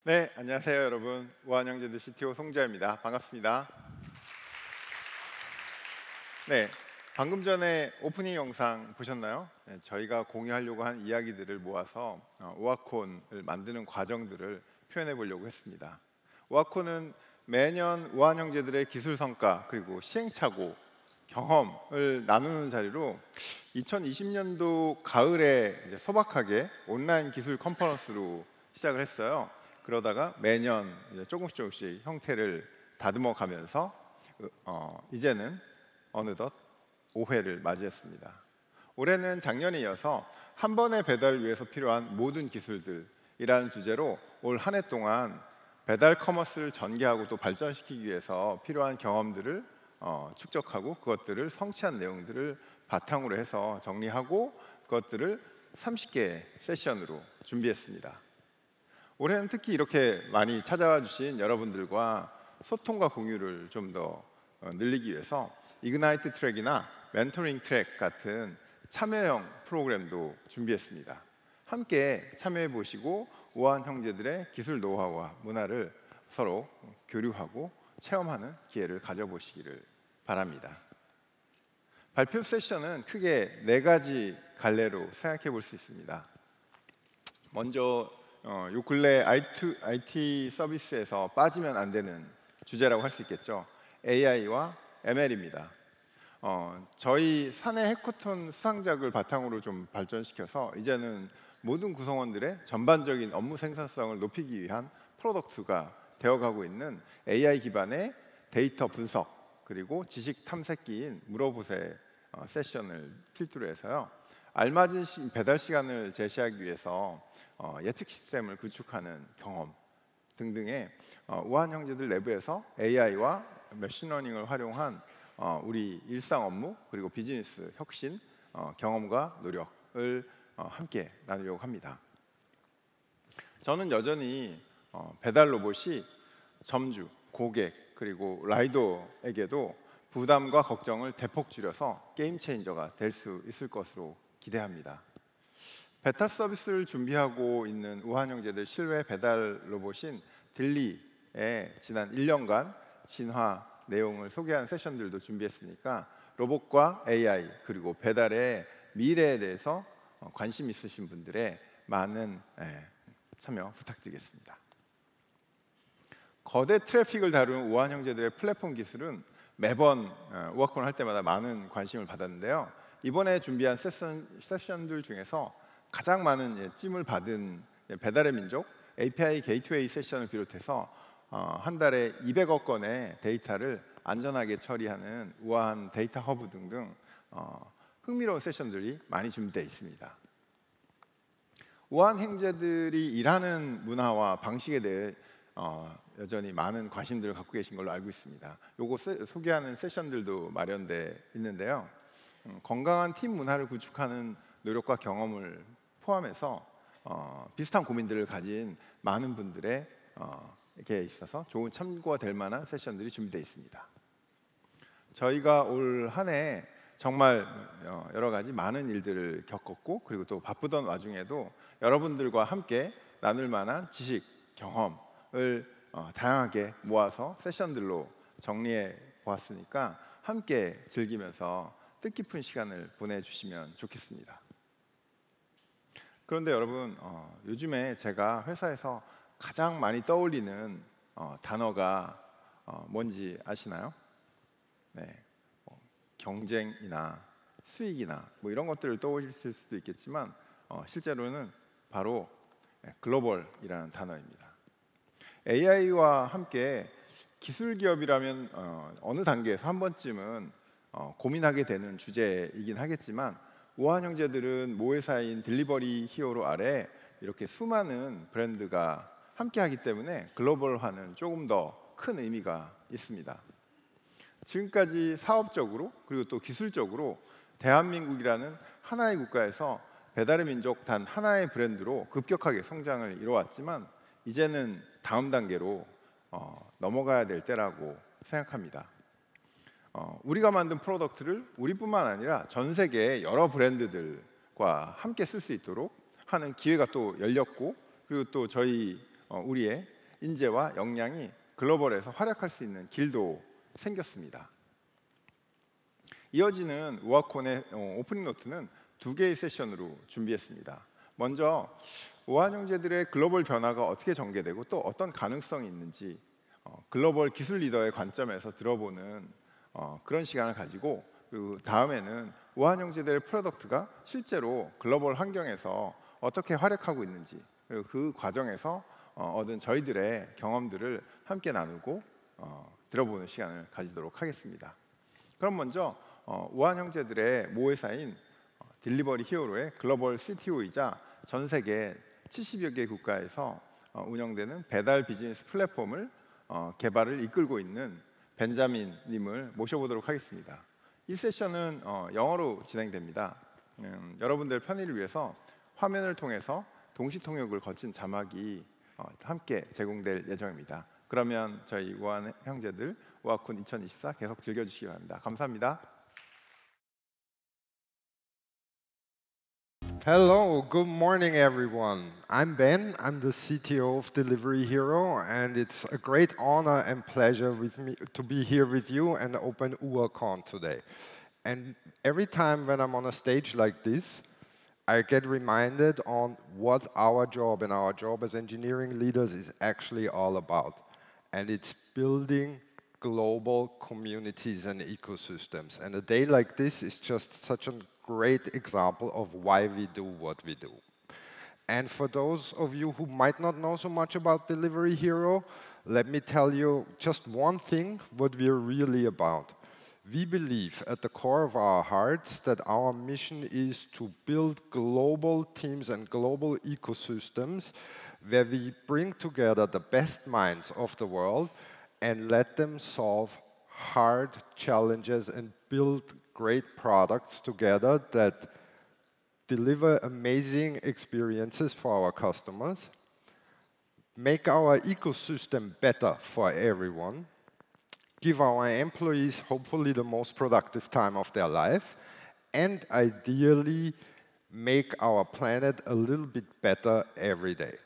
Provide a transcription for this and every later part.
네, 안녕하세요 여러분. 우한형제들 CTO 송재입니다. 반갑습니다. 네, 방금 전에 오프닝 영상 보셨나요? 네, 저희가 공유하려고 한 이야기들을 모아서 우아콘을 만드는 과정들을 표현해 보려고 했습니다. 우아콘은 매년 우한형제들의 기술 성과 그리고 시행착오, 경험을 나누는 자리로 2020년도 가을에 이제 소박하게 온라인 기술 컨퍼런스로 시작을 했어요. 그러다가 매년 이제 조금씩 형태를 다듬어 가면서 이제는 어느덧 5회를 맞이했습니다. 올해는 작년에 이어서 한 번의 배달을 위해서 필요한 모든 기술들이라는 주제로 올 한 해 동안 배달 커머스를 전개하고 또 발전시키기 위해서 필요한 경험들을 축적하고 그것들을 성취한 내용들을 바탕으로 해서 정리하고 그것들을 30개 세션으로 준비했습니다. 올해는 특히 이렇게 많이 찾아와 주신 여러분들과 소통과 공유를 좀 더 늘리기 위해서 이그나이트 트랙이나 멘토링 트랙 같은 참여형 프로그램도 준비했습니다. 함께 참여해 보시고 우아한 형제들의 기술 노하우와 문화를 서로 교류하고 체험하는 기회를 가져보시기를 바랍니다. 발표 세션은 크게 4가지 갈래로 생각해 볼 수 있습니다. 먼저 요 근래 IT 서비스에서 빠지면 안 되는 주제라고 할 수 있겠죠. AI와 ML입니다. 저희 사내 해커톤 수상작을 바탕으로 좀 발전시켜서 이제는 모든 구성원들의 전반적인 업무 생산성을 높이기 위한 프로덕트가 되어가고 있는 AI 기반의 데이터 분석 그리고 지식 탐색기인 물어보세 세션을 필두로 해서요. 알맞은 배달 시간을 제시하기 위해서 예측 시스템을 구축하는 경험 등등의 우한 형제들 내부에서 AI와 머신러닝을 활용한 우리 일상 업무 그리고 비즈니스 혁신 경험과 노력을 함께 나누려고 합니다. 저는 여전히 배달 로봇이 점주, 고객 그리고 라이더에게도 부담과 걱정을 대폭 줄여서 게임 체인저가 될 수 있을 것으로 기대합니다. 베타 서비스를 준비하고 있는 우한 형제들 실외 배달 로봇인 딜리의 지난 1년간 진화 내용을 소개하는 세션들도 준비했으니까 로봇과 AI 그리고 배달의 미래에 대해서 관심 있으신 분들의 많은 참여 부탁드리겠습니다. 거대 트래픽을 다루는 우한 형제들의 플랫폼 기술은 매번 우아콘 할 때마다 많은 관심을 받았는데요. 이번에 준비한 세션들 중에서 가장 많은 찜을 받은 배달의 민족 API 게이트웨이 세션을 비롯해서 한 달에 200억 건의 데이터를 안전하게 처리하는 우아한 데이터 허브 등등 흥미로운 세션들이 많이 준비되어 있습니다. 우아한 형제들이 일하는 문화와 방식에 대해 여전히 많은 관심들을 갖고 계신 걸로 알고 있습니다. 요거 소개하는 세션들도 마련되어 있는데요. 건강한 팀 문화를 구축하는 노력과 경험을 포함해서 비슷한 고민들을 가진 많은 분들에게 있어서 좋은 참고가 될 만한 세션들이 준비되어 있습니다. 저희가 올 한 해 정말 여러 가지 많은 일들을 겪었고 그리고 또 바쁘던 와중에도 여러분들과 함께 나눌 만한 지식, 경험을 다양하게 모아서 세션들로 정리해 보았으니까 함께 즐기면서 뜻깊은 시간을 보내주시면 좋겠습니다. 그런데 여러분, 요즘에 제가 회사에서 가장 많이 떠올리는 단어가 뭔지 아시나요? 네, 경쟁이나 수익이나 뭐 이런 것들을 떠올리실 수도 있겠지만 실제로는 바로 글로벌이라는 단어입니다. AI와 함께 기술 기업이라면 어느 단계에서 한 번쯤은 고민하게 되는 주제이긴 하겠지만 우한 형제들은 모회사인 딜리버리 히어로 아래 이렇게 수많은 브랜드가 함께하기 때문에 글로벌화는 조금 더 큰 의미가 있습니다. 지금까지 사업적으로 그리고 또 기술적으로 대한민국이라는 하나의 국가에서 배달의 민족 단 하나의 브랜드로 급격하게 성장을 이뤄왔지만 이제는 다음 단계로 넘어가야 될 때라고 생각합니다. 우리가 만든 프로덕트를 우리뿐만 아니라 전 세계의 여러 브랜드들과 함께 쓸 수 있도록 하는 기회가 또 열렸고 그리고 또 우리의 인재와 역량이 글로벌에서 활약할 수 있는 길도 생겼습니다. 이어지는 우아콘의 오프닝 노트는 두 개의 세션으로 준비했습니다. 먼저 우아한 형제들의 글로벌 변화가 어떻게 전개되고 또 어떤 가능성이 있는지 글로벌 기술 리더의 관점에서 들어보는 그런 시간을 가지고, 그 다음에는 우아한 형제들의 프로덕트가 실제로 글로벌 환경에서 어떻게 활약하고 있는지, 그리고 그 과정에서 얻은 저희들의 경험들을 함께 나누고 들어보는 시간을 가지도록 하겠습니다. 그럼 먼저 우아한 형제들의 모회사인 딜리버리 히어로의 글로벌 CTO이자 전 세계 70여 개 국가에서 운영되는 배달 비즈니스 플랫폼을 개발을 이끌고 있는 벤자민 님을 모셔보도록 하겠습니다. 이 세션은 영어로 진행됩니다. 여러분들 편의를 위해서 화면을 통해서 동시 통역을 거친 자막이 함께 제공될 예정입니다. 그러면 저희 우아한 형제들 우아콘 2024 계속 즐겨주시기 바랍니다. 감사합니다. Hello, good morning everyone. I'm Ben, I'm the CTO of Delivery Hero, and it's a great honor and pleasure with me to be here with you and open UACon today. And every time when I'm on a stage like this, I get reminded on what our job and our job as engineering leaders is actually all about. And it's building global communities and ecosystems. And a day like this is just such a great example of why we do what we do. And for those of you who might not know so much about Delivery Hero, let me tell you just one thing what we're really about. We believe at the core of our hearts that our mission is to build global teams and global ecosystems where we bring together the best minds of the world and let them solve hard challenges and build great products together that deliver amazing experiences for our customers, make our ecosystem better for everyone, give our employees hopefully the most productive time of their life, and ideally make our planet a little bit better every day.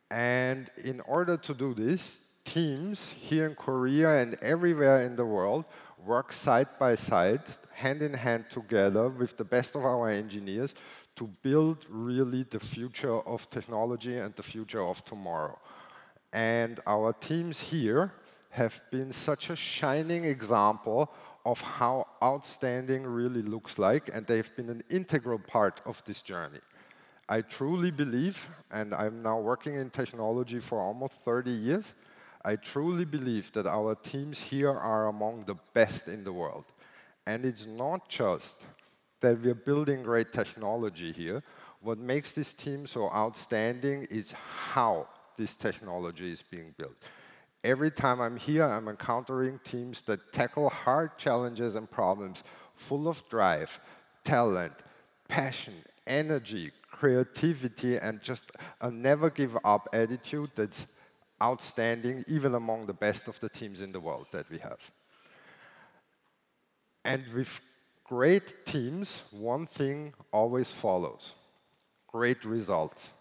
And in order to do this, teams here in Korea and everywhere in the world work side by side, hand in hand together with the best of our engineers to build really the future of technology and the future of tomorrow. And our teams here have been such a shining example of how outstanding really looks like, and they've been an integral part of this journey. I truly believe, and I'm now working in technology for almost 30 years, I truly believe that our teams here are among the best in the world. And it's not just that we're building great technology here. What makes this team so outstanding is how this technology is being built. Every time I'm here, I'm encountering teams that tackle hard challenges and problems full of drive, talent, passion, energy, creativity, and just a never-give-up attitude that's outstanding, even among the best of the teams in the world that we have. And with great teams, one thing always follows: great results.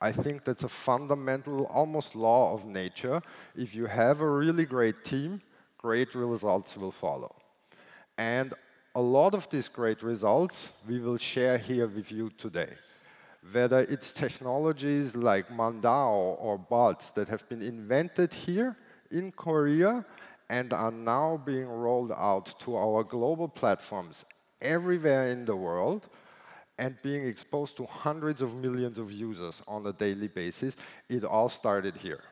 I think that's a fundamental, almost law of nature. If you have a really great team, great results will follow. And a lot of these great results we will share here with you today. Whether it's technologies like Mandao or bots that have been invented here in Korea and are now being rolled out to our global platforms everywhere in the world and being exposed to hundreds of millions of users on a daily basis, it all started here.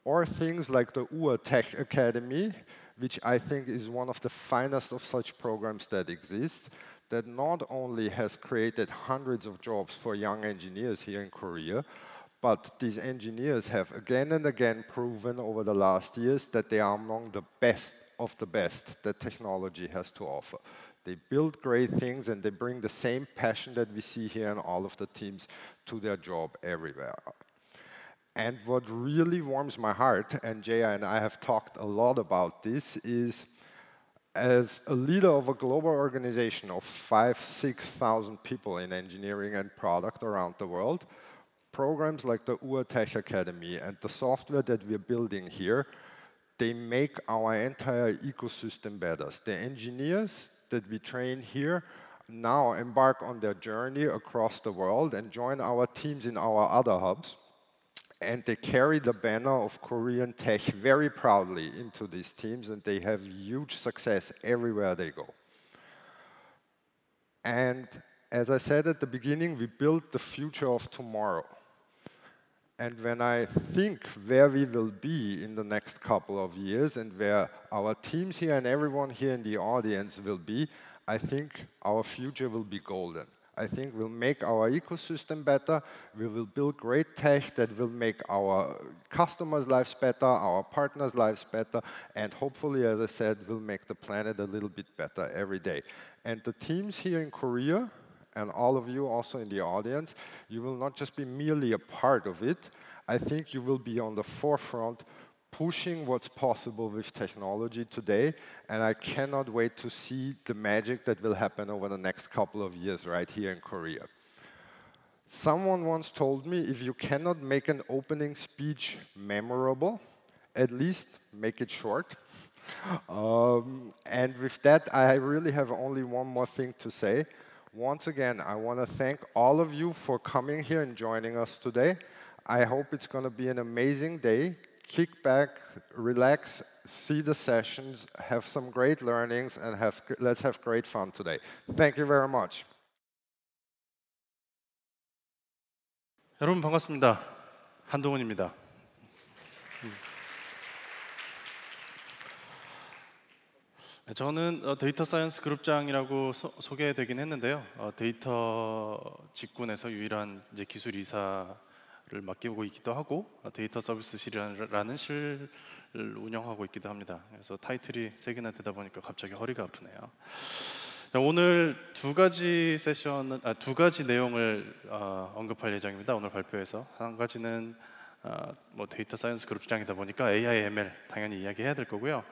Or things like the UA Tech Academy, which I think is one of the finest of such programs that exists, that not only has created hundreds of jobs for young engineers here in Korea, but these engineers have again and again proven over the last years that they are among the best of the best that technology has to offer. They build great things and they bring the same passion that we see here in all of the teams to their job everywhere. And what really warms my heart, and Jaya and I have talked a lot about this, is as a leader of a global organization of 5,000–6,000 people in engineering and product around the world, Programs like the UA Tech Academy and the software that we're building here, they make our entire ecosystem better. The engineers that we train here now embark on their journey across the world and join our teams in our other hubs. And they carry the banner of Korean tech very proudly into these teams, and they have huge success everywhere they go. And as I said at the beginning, we build the future of tomorrow. And when I think where we will be in the next couple of years and where our teams here and everyone here in the audience will be, I think our future will be golden. I think we'll make our ecosystem better. We will build great tech that will make our customers' lives better, our partners' lives better, and hopefully, as I said, will make the planet a little bit better every day. And the teams here in Korea, and all of you also in the audience, you will not just be merely a part of it. I think you will be on the forefront pushing what's possible with technology today, and I cannot wait to see the magic that will happen over the next couple of years right here in Korea. Someone once told me, if you cannot make an opening speech memorable, at least make it short. And with that, I really have only one more thing to say. Once again, I want to thank all of you for coming here and joining us today. I hope it's going to be an amazing day. Kick back, relax, see the sessions, have some great learnings, and let's have great fun today. Thank you very much. 여러분 반갑습니다. 한동훈입니다. 저는 데이터 사이언스 그룹장이라고 소개되긴 했는데요. 데이터 직군에서 유일한 이제 기술 이사를 맡기고 있기도 하고 데이터 서비스실이라는 실을 운영하고 있기도 합니다. 그래서 타이틀이 3개나 되다 보니까 갑자기 허리가 아프네요. 오늘 두 가지 내용을 언급할 예정입니다. 오늘 발표에서 한 가지는 뭐 데이터 사이언스 그룹장이다 보니까 AI, ML 당연히 이야기해야 될 거고요.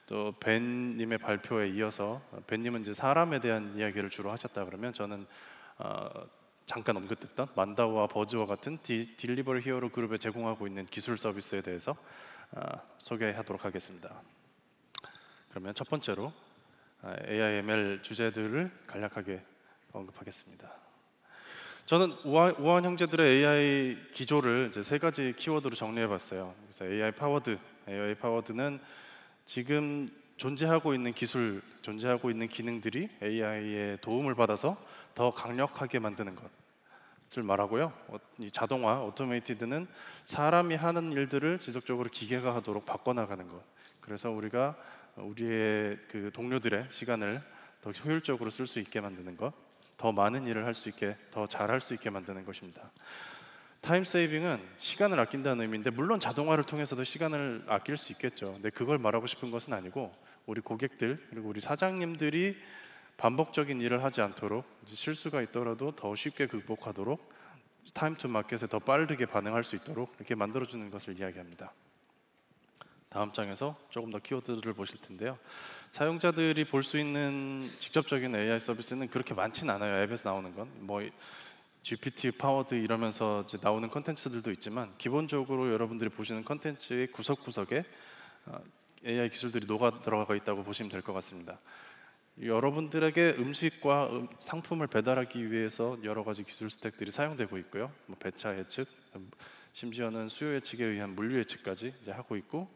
또 벤님의 발표에 이어서 벤님은 이제 사람에 대한 이야기를 주로 하셨다 그러면 저는 잠깐 언급했던 만다와 버즈와 같은 딜리버리 히어로 그룹에 제공하고 있는 기술 서비스에 대해서 소개하도록 하겠습니다. 그러면 첫 번째로 AI, ML 주제들을 간략하게 언급하겠습니다. 저는 우아한 형제들의 AI 기조를 이제 3가지 키워드로 정리해봤어요. 그래서 AI 파워드는 지금 존재하고 있는 기술, 존재하고 있는 기능들이 AI의 도움을 받아서 더 강력하게 만드는 것을 말하고요. 이 자동화, 오토메이티드는 사람이 하는 일들을 지속적으로 기계가 하도록 바꿔나가는 것. 그래서 우리가 우리의 그 동료들의 시간을 더 효율적으로 쓸 수 있게 만드는 것, 더 많은 일을 할 수 있게, 더 잘할 수 있게 만드는 것입니다. 타임 세이빙은 시간을 아낀다는 의미인데 물론 자동화를 통해서도 시간을 아낄 수 있겠죠. 근데 그걸 말하고 싶은 것은 아니고 우리 고객들 그리고 우리 사장님들이 반복적인 일을 하지 않도록 실수가 있더라도 더 쉽게 극복하도록 타임 투 마켓에 더 빠르게 반응할 수 있도록 이렇게 만들어주는 것을 이야기합니다. 다음 장에서 조금 더 키워드를 보실 텐데요. 사용자들이 볼 수 있는 직접적인 AI 서비스는 그렇게 많지는 않아요. 앱에서 나오는 건 뭐 GPT 파워드 이러면서 이제 나오는 컨텐츠들도 있지만 기본적으로 여러분들이 보시는 컨텐츠의 구석구석에 AI 기술들이 녹아 들어가 있다고 보시면 될 것 같습니다. 여러분들에게 음식과 상품을 배달하기 위해서 여러 가지 기술 스택들이 사용되고 있고요. 뭐 배차 예측, 심지어는 수요 예측에 의한 물류 예측까지 이제 하고 있고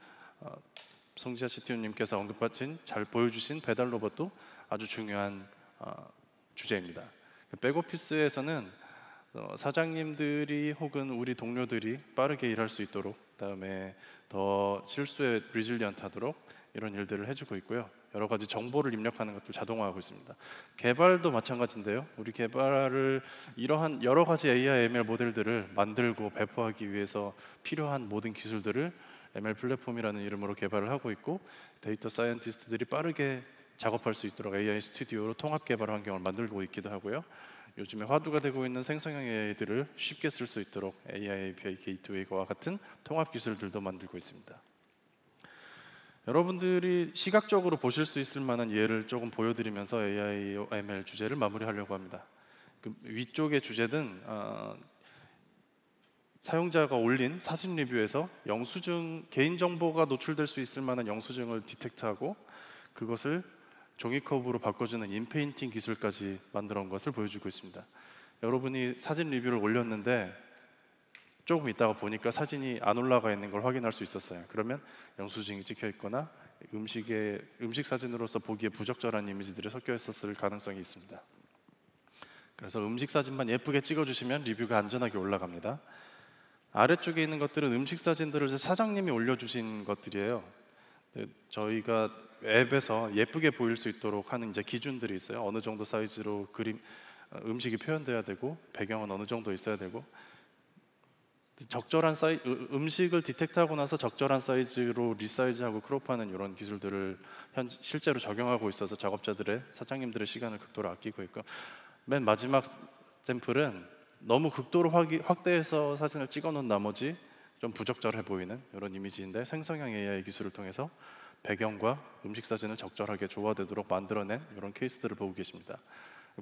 성지아 CTO님께서 언급하신 잘 보여주신 배달 로봇도 아주 중요한 주제입니다. 백오피스에서는 사장님들이 혹은 우리 동료들이 빠르게 일할 수 있도록 그다음에 더 실수에 리질리언트하도록 이런 일들을 해주고 있고요. 여러 가지 정보를 입력하는 것도 자동화하고 있습니다. 개발도 마찬가지인데요. 우리 개발을 이러한 여러 가지 AI, ML 모델들을 만들고 배포하기 위해서 필요한 모든 기술들을 ML 플랫폼이라는 이름으로 개발을 하고 있고 데이터 사이언티스트들이 빠르게 작업할 수 있도록 AI 스튜디오로 통합 개발 환경을 만들고 있기도 하고요. 요즘에 화두가 되고 있는 생성형 AI들을 쉽게 쓸 수 있도록 AI API 게이트웨이와 같은 통합 기술들도 만들고 있습니다. 여러분들이 시각적으로 보실 수 있을 만한 예를 조금 보여드리면서 AI, ML 주제를 마무리하려고 합니다. 그 위쪽의 주제는 사용자가 올린 사진 리뷰에서 영수증, 개인정보가 노출될 수 있을 만한 영수증을 디텍트하고 그것을 종이컵으로 바꿔주는 인페인팅 기술까지 만들어 온 것을 보여주고 있습니다. 여러분이 사진 리뷰를 올렸는데 조금 있다가 보니까 사진이 안 올라가 있는 걸 확인할 수 있었어요. 그러면 영수증이 찍혀 있거나 음식 사진으로서 보기에 부적절한 이미지들이 섞여 있었을 가능성이 있습니다. 그래서 음식 사진만 예쁘게 찍어주시면 리뷰가 안전하게 올라갑니다. 아래쪽에 있는 것들은 음식 사진들을 사장님이 올려주신 것들이에요. 저희가 앱에서 예쁘게 보일 수 있도록 하는 이제 기준들이 있어요. 어느 정도 사이즈로 음식이 표현돼야 되고 배경은 어느 정도 있어야 되고 적절한 음식을 디텍트하고 나서 적절한 사이즈로 리사이즈하고 크롭하는 이런 기술들을 실제로 적용하고 있어서 작업자들의 사장님들의 시간을 극도로 아끼고 있고 맨 마지막 샘플은 너무 극도로 확대해서 사진을 찍어놓은 나머지 좀 부적절해 보이는 이런 이미지인데 생성형 AI 기술을 통해서 배경과 음식 사진을 적절하게 조화되도록 만들어낸 이런 케이스들을 보고 계십니다.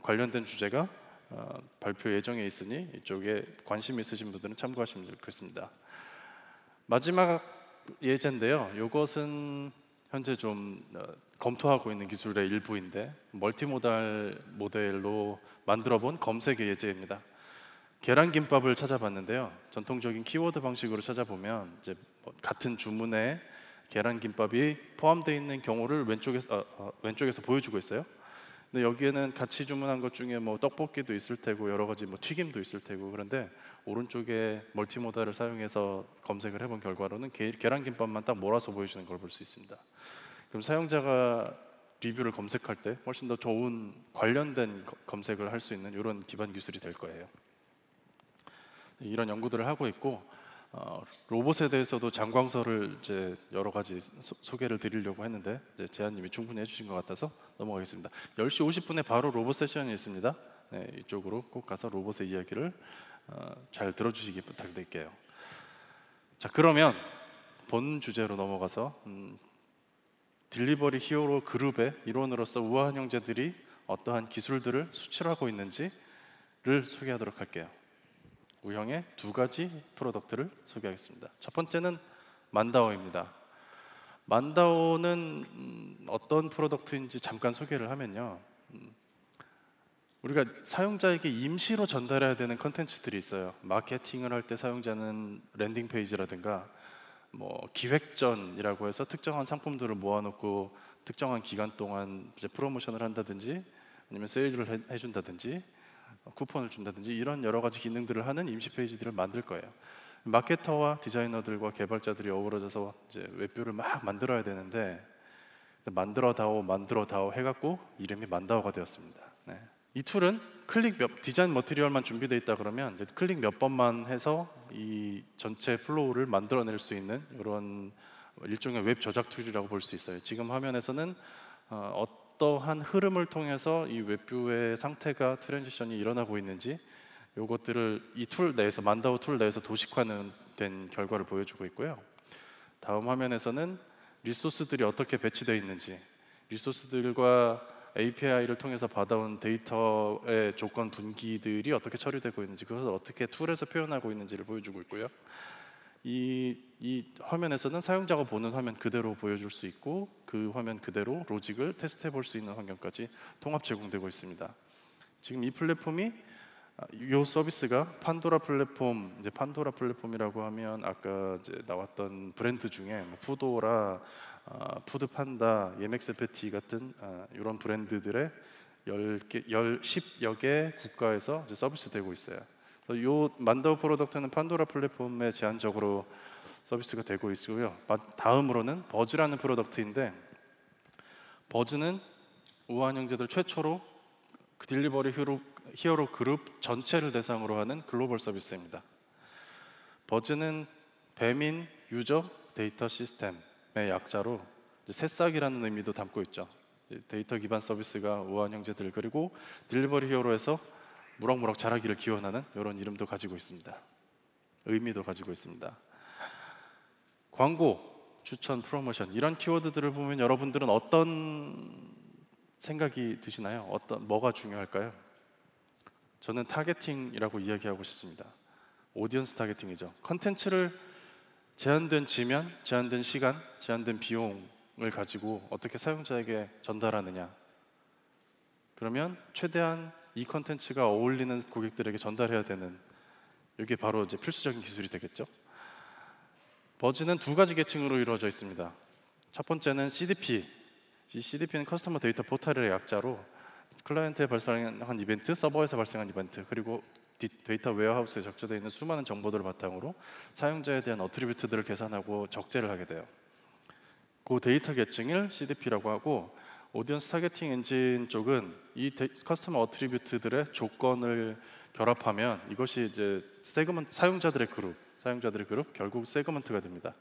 관련된 주제가 발표 예정에 있으니 이쪽에 관심 있으신 분들은 참고하시면 좋겠습니다. 마지막 예제인데요. 이것은 현재 좀 검토하고 있는 기술의 일부인데 멀티모달 모델로 만들어본 검색의 예제입니다. 계란김밥을 찾아봤는데요. 전통적인 키워드 방식으로 찾아보면 이제 같은 주문에 계란김밥이 포함되어 있는 경우를 왼쪽에서 보여주고 있어요. 근데 여기에는 같이 주문한 것 중에 뭐 떡볶이도 있을 테고 여러 가지 뭐 튀김도 있을 테고 그런데 오른쪽에 멀티모달을 사용해서 검색을 해본 결과로는 계란김밥만 딱 몰아서 보여주는 걸 볼 수 있습니다. 그럼 사용자가 리뷰를 검색할 때 훨씬 더 좋은 관련된 검색을 할 수 있는 이런 기반 기술이 될 거예요. 이런 연구들을 하고 있고 로봇에 대해서도 장광설을 이제 여러 가지 소개를 드리려고 했는데 이제 제안님이 충분히 해주신 것 같아서 넘어가겠습니다. 10시 50분에 바로 로봇 세션이 있습니다. 네, 이쪽으로 꼭 가서 로봇의 이야기를 잘 들어주시기 부탁드릴게요. 자, 그러면 본 주제로 넘어가서 딜리버리 히어로 그룹의 일원으로서 우아한 형제들이 어떠한 기술들을 수출하고 있는지를 소개하도록 할게요. 우형의 두 가지 프로덕트를 소개하겠습니다. 첫 번째는 만다오입니다. 만다오는 어떤 프로덕트인지 잠깐 소개를 하면요. 우리가 사용자에게 임시로 전달해야 되는 컨텐츠들이 있어요. 마케팅을 할 때 사용자는 랜딩 페이지라든가 뭐 기획전이라고 해서 특정한 상품들을 모아놓고 특정한 기간 동안 이제 프로모션을 한다든지 아니면 세일을 해준다든지 쿠폰을 준다든지 이런 여러 가지 기능들을 하는 임시 페이지들을 만들 거예요. 마케터와 디자이너들과 개발자들이 어우러져서 이제 웹뷰를 막 만들어야 되는데 만들어다오 해갖고 이름이 만다오가 되었습니다. 네. 이 툴은 디자인 머티리얼만 준비되어 있다 그러면 이제 클릭 몇 번만 해서 이 전체 플로우를 만들어낼 수 있는 이런 일종의 웹 저작 툴이라고 볼 수 있어요. 지금 화면에서는 어떠한 흐름을 통해서 이 웹뷰의 상태가 트랜지션이 일어나고 있는지 이것들을 이 툴 내에서 만다오 툴 내에서 도식화된 결과를 보여주고 있고요. 다음 화면에서는 리소스들이 어떻게 배치되어 있는지 리소스들과 API를 통해서 받아온 데이터의 조건 분기들이 어떻게 처리되고 있는지 그것을 어떻게 툴에서 표현하고 있는지를 보여주고 있고요. 이 화면에서는 사용자가 보는 화면 그대로 보여줄 수 있고 그 화면 그대로 로직을 테스트해 볼 수 있는 환경까지 통합 제공되고 있습니다. 지금 이 플랫폼이 이 서비스가 판도라 플랫폼, 이제 판도라 플랫폼이라고 하면 아까 이제 나왔던 브랜드 중에 푸도라, 푸드판다, 예맥스패티 같은 이런 브랜드들의 10여 개 국가에서 이제 서비스되고 있어요. 이 만다오 프로덕트는 판도라 플랫폼에 제한적으로 서비스가 되고 있고요. 다음으로는 버즈라는 프로덕트인데 버즈는 우아한 형제들 최초로 그 딜리버리 히어로 그룹 전체를 대상으로 하는 글로벌 서비스입니다. 버즈는 배민 유저 데이터 시스템의 약자로 새싹이라는 의미도 담고 있죠. 데이터 기반 서비스가 우아한 형제들 그리고 딜리버리 히어로에서 무럭무럭 자라기를 기원하는 이런 이름도 가지고 있습니다. 의미도 가지고 있습니다. 광고, 추천, 프로모션 이런 키워드들을 보면 여러분들은 어떤 생각이 드시나요? 뭐가 중요할까요? 저는 타겟팅이라고 이야기하고 싶습니다. 오디언스 타겟팅이죠. 컨텐츠를 제한된 지면, 제한된 시간, 제한된 비용을 가지고 어떻게 사용자에게 전달하느냐. 그러면 최대한 이 컨텐츠가 어울리는 고객들에게 전달해야 되는, 이게 바로 이제 필수적인 기술이 되겠죠. 버즈는 두 가지 계층으로 이루어져 있습니다. 첫 번째는 CDP. 이 CDP는 커스터머 데이터 포탈의 약자로 클라이언트에 발생한 이벤트, 서버에서 발생한 이벤트, 그리고 데이터 웨어하우스에 적재되어 있는 수많은 정보들을 바탕으로 사용자에 대한 어트리뷰트들을 계산하고 적재를 하게 돼요. 그 데이터 계층을 CDP라고 하고, 오디언스 타겟팅 엔진 쪽은 이 커스터머 어트리뷰트들의 조건을 결합하면 이것이 이제 세그먼트, 사용자들의 그룹, 결국 세그먼트가 됩니다.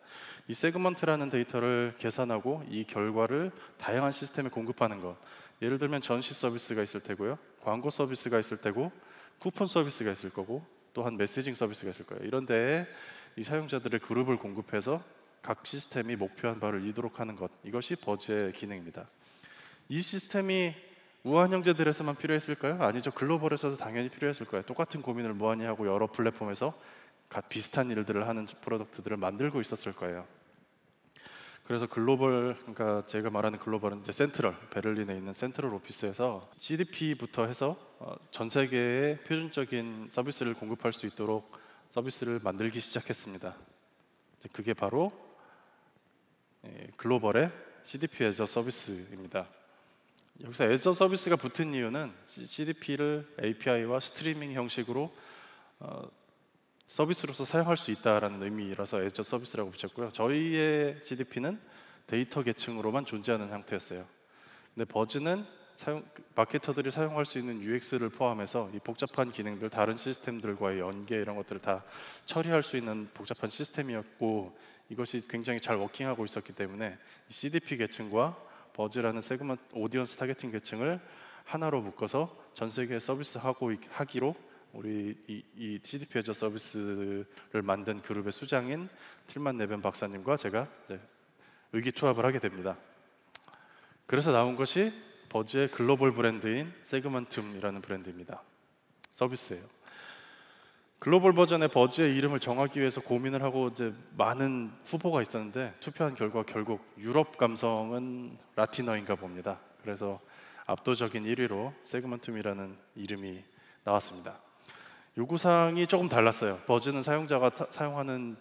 이 세그먼트라는 데이터를 계산하고 이 결과를 다양한 시스템에 공급하는 것. 예를 들면 전시 서비스가 있을 테고요, 광고 서비스가 있을 테고, 쿠폰 서비스가 있을 거고, 또한 메시징 서비스가 있을 거예요. 이런 데에 이 사용자들의 그룹을 공급해서 각 시스템이 목표한 바를 이루도록 하는 것, 이것이 버즈의 기능입니다. 이 시스템이 우한 형제들에서만 필요했을까요? 아니죠. 글로벌에서도 당연히 필요했을 거예요. 똑같은 고민을 무한히 하고 여러 플랫폼에서 비슷한 일들을 하는 프로덕트들을 만들고 있었을 거예요. 그래서 글로벌, 그러니까 제가 말하는 글로벌은 이제 센트럴, 베를린에 있는 센트럴 오피스에서 CDP부터 해서 전 세계의 표준적인 서비스를 공급할 수 있도록 서비스를 만들기 시작했습니다. 그게 바로 글로벌의 CDP 애저 서비스입니다. 여기서 애저 서비스가 붙은 이유는 CDP를 API와 스트리밍 형식으로 서비스로서 사용할 수 있다라는 의미라서 애저 서비스라고 붙였고요. 저희의 CDP는 데이터 계층으로만 존재하는 형태였어요. 근데 버즈는 마케터들이 사용할 수 있는 UX를 포함해서 이 복잡한 기능들, 다른 시스템들과의 연계 이런 것들을 다 처리할 수 있는 복잡한 시스템이었고, 이것이 굉장히 잘 워킹하고 있었기 때문에 CDP 계층과 버즈라는 세그먼트 오디언스 타겟팅 계층을 하나로 묶어서 전 세계에 하기로 우리 이 CDP 애저 서비스를 만든 그룹의 수장인 틸만 네벤 박사님과 제가 의기투합을 하게 됩니다. 그래서 나온 것이 버즈의 글로벌 브랜드인 세그먼툼이라는 브랜드입니다. 서비스예요. 글로벌 버전의 버즈의 이름을 정하기 위해서 고민을 하고 이제 많은 후보가 있었는데, 투표한 결과 결국 유럽 감성은 라틴어인가 봅니다. 그래서 압도적인 1위로 세그먼툼이라는 이름이 나왔습니다. 요구사항이 조금 달랐어요. 버즈는 사용자가 사용하는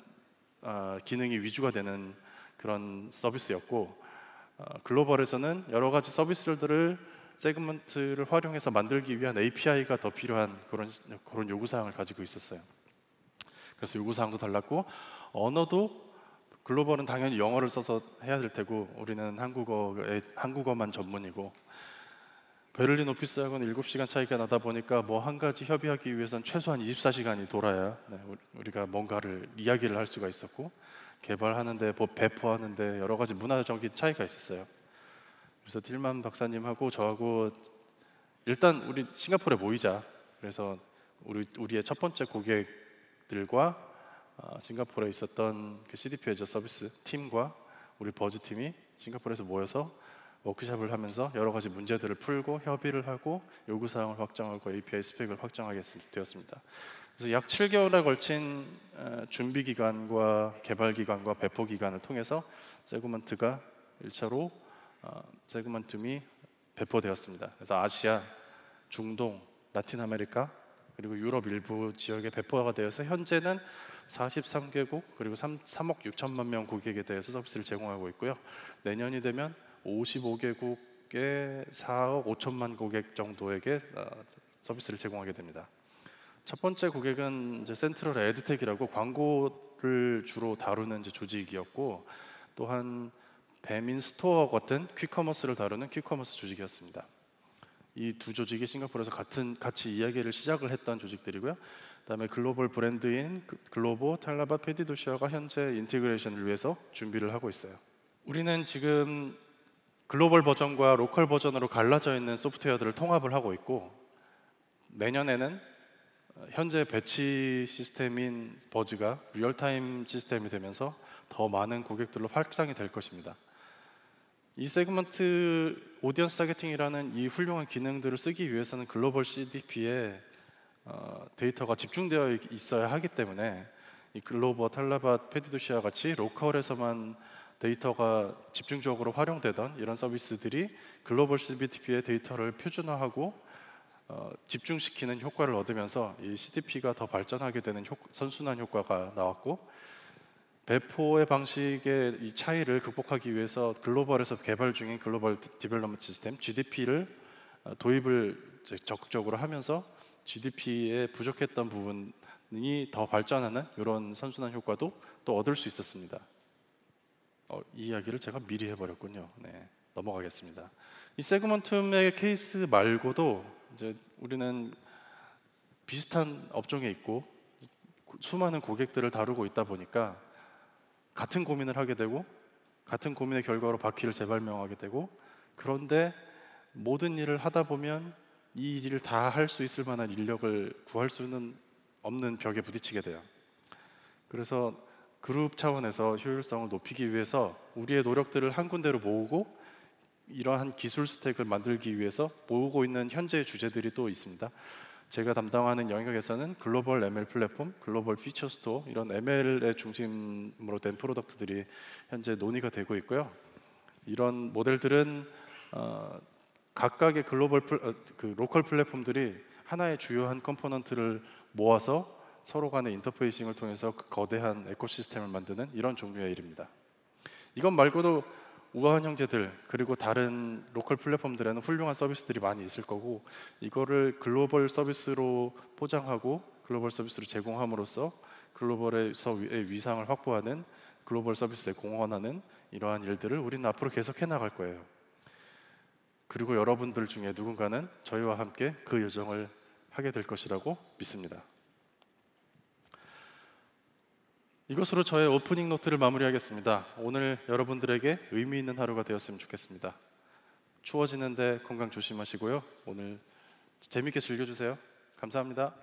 기능이 위주가 되는 그런 서비스였고, 글로벌에서는 여러 가지 서비스들을 세그먼트를 활용해서 만들기 위한 API가 더 필요한 그런 요구사항을 가지고 있었어요. 그래서 요구사항도 달랐고, 언어도 글로벌은 당연히 영어를 써서 해야 될 테고, 우리는 한국어만 전문이고, 베를린 오피스하고는 7시간 차이가 나다 보니까 뭐 한 가지 협의하기 위해서는 최소한 24시간이 돌아야 우리가 뭔가를 이야기를 할 수가 있었고, 개발하는데 배포하는데 여러 가지 문화적인 차이가 있었어요. 그래서 틸만 박사님하고 저하고 일단 우리 싱가포르에 모이자. 그래서 우리의 첫 번째 고객들과 싱가포르에 있었던 그 CDP 애저 서비스 팀과 우리 버즈 팀이 싱가포르에서 모여서 워크숍을 하면서 여러 가지 문제들을 풀고 협의를 하고 요구사항을 확정하고 API 스펙을 확정하게 되었습니다. 그래서 약 7개월에 걸친 준비 기간과 개발 기간과 배포 기간을 통해서 세그먼트가 1차로 세그먼툼이 배포되었습니다. 그래서 아시아, 중동, 라틴 아메리카 그리고 유럽 일부 지역에 배포가 되어서 현재는 43개국 그리고 3억 6천만 명 고객에 대해서 서비스를 제공하고 있고요. 내년이 되면 55개국의 4억 5천만 고객 정도에게 서비스를 제공하게 됩니다. 첫 번째 고객은 이제 센트럴 에드텍이라고 광고를 주로 다루는 이제 조직이었고, 또한 배민 스토어 같은 퀵커머스를 다루는 퀵커머스 조직이었습니다. 이 두 조직이 싱가포르에서 같이 이야기를 시작을 했던 조직들이고요. 그다음에 글로벌 브랜드인 글로보, 탈라바, 페디도시아가 현재 인티그레이션을 위해서 준비를 하고 있어요. 우리는 지금 글로벌 버전과 로컬 버전으로 갈라져 있는 소프트웨어들을 통합을 하고 있고, 내년에는 현재 배치 시스템인 버즈가 리얼타임 시스템이 되면서 더 많은 고객들로 확장이 될 것입니다. 이 세그먼트 오디언스 타겟팅이라는 이 훌륭한 기능들을 쓰기 위해서는 글로벌 CDP에 데이터가 집중되어 있어야 하기 때문에 이 글로버, 탈라밭, 페디도시아 같이 로컬에서만 데이터가 집중적으로 활용되던 이런 서비스들이 글로벌 CDP의 데이터를 표준화하고 집중시키는 효과를 얻으면서 이 CDP가 더 발전하게 되는 선순환 효과가 나왔고, 배포의 방식의 이 차이를 극복하기 위해서 글로벌에서 개발 중인 글로벌 디벨롭먼트 시스템 GDP를 도입을 적극적으로 하면서 GDP에 부족했던 부분이 더 발전하는 이런 선순환 효과도 또 얻을 수 있었습니다. 이 이야기를 제가 미리 해버렸군요. 네, 넘어가겠습니다. 이 세그먼툼의 케이스 말고도 이제 우리는 비슷한 업종에 있고 수많은 고객들을 다루고 있다 보니까 같은 고민을 하게 되고 같은 고민의 결과로 바퀴를 재발명하게 되고, 그런데 모든 일을 하다 보면 이 일을 다 할 수 있을 만한 인력을 구할 수는 없는 벽에 부딪히게 돼요. 그래서 그룹 차원에서 효율성을 높이기 위해서 우리의 노력들을 한 군데로 모으고 이러한 기술 스택을 만들기 위해서 모으고 있는 현재의 주제들이 또 있습니다. 제가 담당하는 영역에서는 글로벌 ML 플랫폼, 글로벌 피처 스토어, 이런 ML의 중심으로 된 프로덕트들이 현재 논의가 되고 있고요. 이런 모델들은 각각의 로컬 플랫폼들이 하나의 주요한 컴포넌트를 모아서 서로 간의 인터페이싱을 통해서 거대한 에코시스템을 만드는 이런 종류의 일입니다. 이것 말고도 우아한 형제들 그리고 다른 로컬 플랫폼들에는 훌륭한 서비스들이 많이 있을 거고, 이거를 글로벌 서비스로 포장하고 글로벌 서비스로 제공함으로써 글로벌에서의 위상을 확보하는, 글로벌 서비스에 공헌하는 이러한 일들을 우리는 앞으로 계속해 나갈 거예요. 그리고 여러분들 중에 누군가는 저희와 함께 그 여정을 하게 될 것이라고 믿습니다. 이것으로 저의 오프닝 노트를 마무리하겠습니다. 오늘 여러분들에게 의미 있는 하루가 되었으면 좋겠습니다. 추워지는데 건강 조심하시고요. 오늘 재밌게 즐겨주세요. 감사합니다.